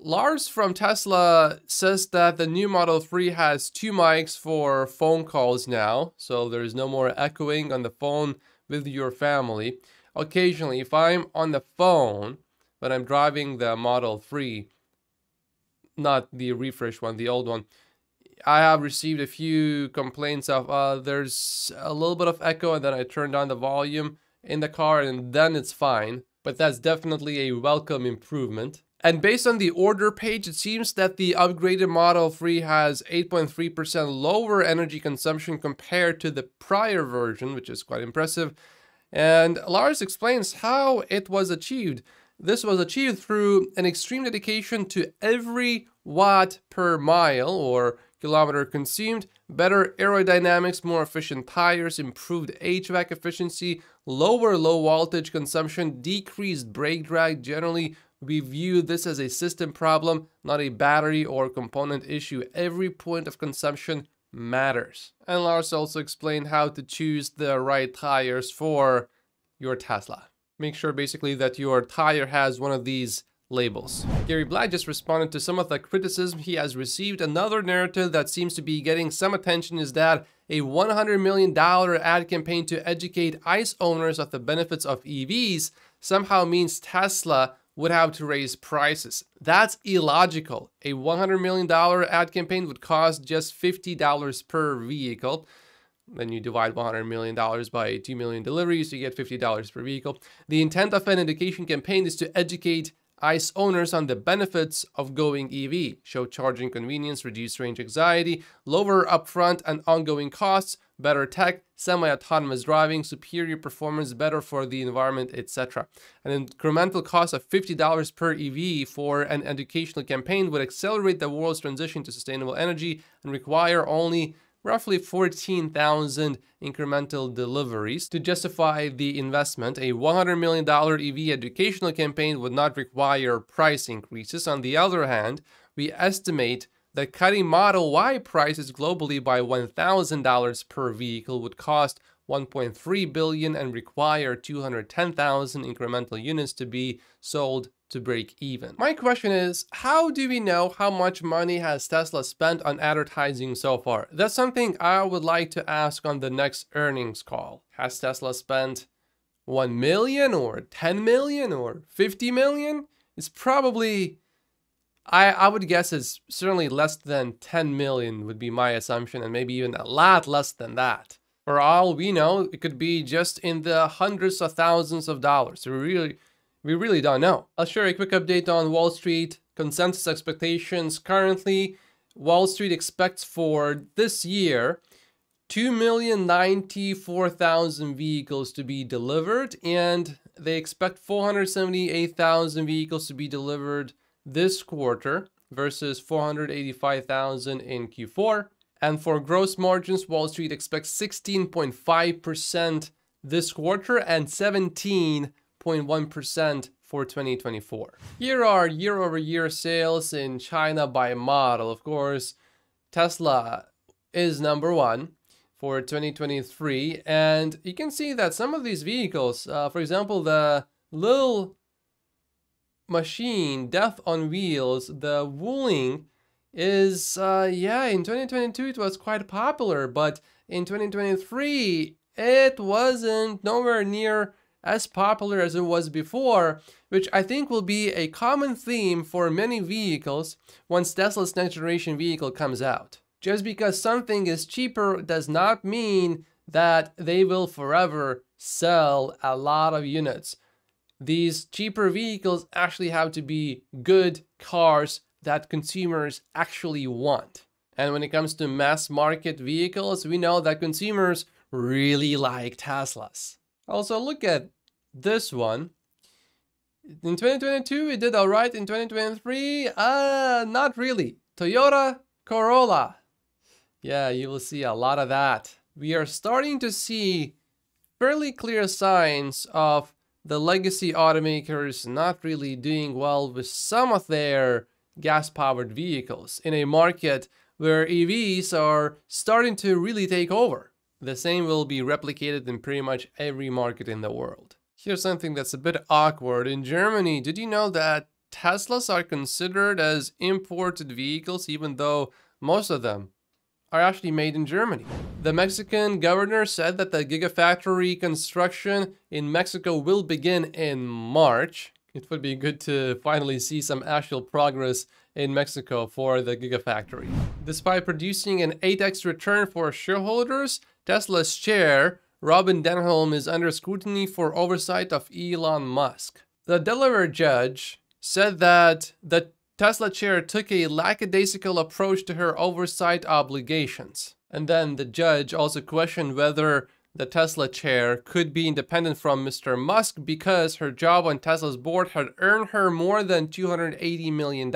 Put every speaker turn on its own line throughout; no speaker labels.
Lars from Tesla says that the new Model 3 has 2 mics for phone calls now, so there's no more echoing on the phone with your family. Occasionally, if I'm on the phone, but I'm driving the Model 3, not the refresh one, the old one, I have received a few complaints of there's a little bit of echo, and then I turn down the volume in the car and then it's fine. But that's definitely a welcome improvement. And based on the order page, it seems that the upgraded Model 3 has 8.3% lower energy consumption compared to the prior version, which is quite impressive. And Lars explains how it was achieved. This was achieved through an extreme dedication to every watt per mile or kilometer consumed, better aerodynamics, more efficient tires, improved HVAC efficiency, lower low voltage consumption, decreased brake drag. Generally, we view this as a system problem, not a battery or component issue. Every point of consumption matters. And Lars also explained how to choose the right tires for your Tesla. Make sure basically that your tire has one of these labels. Gary Black just responded to some of the criticism he has received. Another narrative that seems to be getting some attention is that a $100 million ad campaign to educate ICE owners of the benefits of EVs somehow means Tesla would have to raise prices. That's illogical. A $100 million ad campaign would cost just $50 per vehicle. Then you divide $100 million by 2 million deliveries, you get $50 per vehicle. The intent of an education campaign is to educate ICE owners on the benefits of going EV, show charging convenience, reduce range anxiety, lower upfront and ongoing costs, better tech, semi-autonomous driving, superior performance, better for the environment, etc. An incremental cost of $50 per EV for an educational campaign would accelerate the world's transition to sustainable energy and require only roughly 14,000 incremental deliveries. To justify the investment, a $100 million EV educational campaign would not require price increases. On the other hand, we estimate that cutting Model Y prices globally by $1,000 per vehicle would cost $1.3 billion and require 210,000 incremental units to be sold to break even. My question is, how do we know how much money has Tesla spent on advertising so far? That's something I would like to ask on the next earnings call. Has Tesla spent 1 million or 10 million or 50 million? It's probably, I would guess it's certainly less than 10 million would be my assumption, and maybe even a lot less than that. For all we know, it could be just in the hundreds of thousands of dollars. We really don't know. I'll share a quick update on Wall Street consensus expectations. Currently, Wall Street expects for this year 2,094,000 vehicles to be delivered, and they expect 478,000 vehicles to be delivered this quarter versus 485,000 in Q4. And for gross margins, Wall Street expects 16.5% this quarter and 17.1% for 2024. Here are year-over-year sales in China by model. Of course, Tesla is number one for 2023. And you can see that some of these vehicles, for example, the little machine, Death on Wheels, the Wuling, is, yeah, in 2022 it was quite popular, but in 2023 it wasn't nowhere near as popular as it was before, which I think will be a common theme for many vehicles once Tesla's next generation vehicle comes out. Just because something is cheaper does not mean that they will forever sell a lot of units. These cheaper vehicles actually have to be good cars that consumers actually want. And when it comes to mass market vehicles, we know that consumers really like Teslas. Also, look at this one. In 2022, it did all right. In 2023, not really. Toyota Corolla. Yeah, you will see a lot of that. We are starting to see fairly clear signs of the legacy automakers not really doing well with some of their gas-powered vehicles in a market where EVs are starting to really take over. The same will be replicated in pretty much every market in the world. Here's something that's a bit awkward. In Germany, did you know that Teslas are considered as imported vehicles, even though most of them are actually made in Germany. The Mexican governor said that the Gigafactory construction in Mexico will begin in March. It would be good to finally see some actual progress in Mexico for the Gigafactory. Despite producing an 8x return for shareholders, Tesla's chair, Robin Denholm, is under scrutiny for oversight of Elon Musk. The Delaware judge said that the Tesla chair took a lackadaisical approach to her oversight obligations. And then the judge also questioned whether the Tesla chair could be independent from Mr. Musk because her job on Tesla's board had earned her more than $280 million.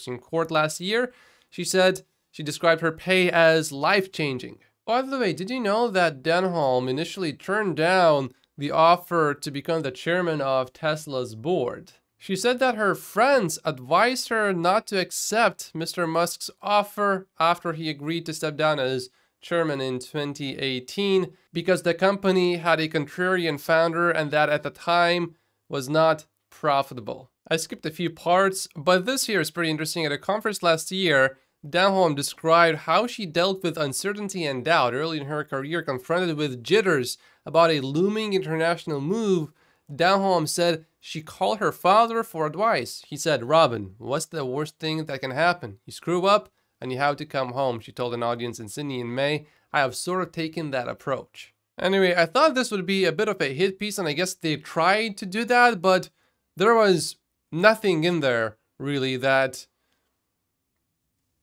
In court last year, she said she described her pay as life-changing. By the way, did you know that Denholm initially turned down the offer to become the chairman of Tesla's board? She said that her friends advised her not to accept Mr. Musk's offer after he agreed to step down as chairman in 2018 because the company had a contrarian founder and that at the time was not profitable. I skipped a few parts, but this here is pretty interesting. At a conference last year, Denholm described how she dealt with uncertainty and doubt early in her career, confronted with jitters about a looming international move. Denholm said she called her father for advice. He said, "Robin, what's the worst thing that can happen? You screw up and you have to come home," she told an audience in Sydney in May. "I have sort of taken that approach." Anyway, I thought this would be a bit of a hit piece, and I guess they tried to do that, but there was nothing in there really that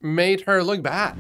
made her look bad.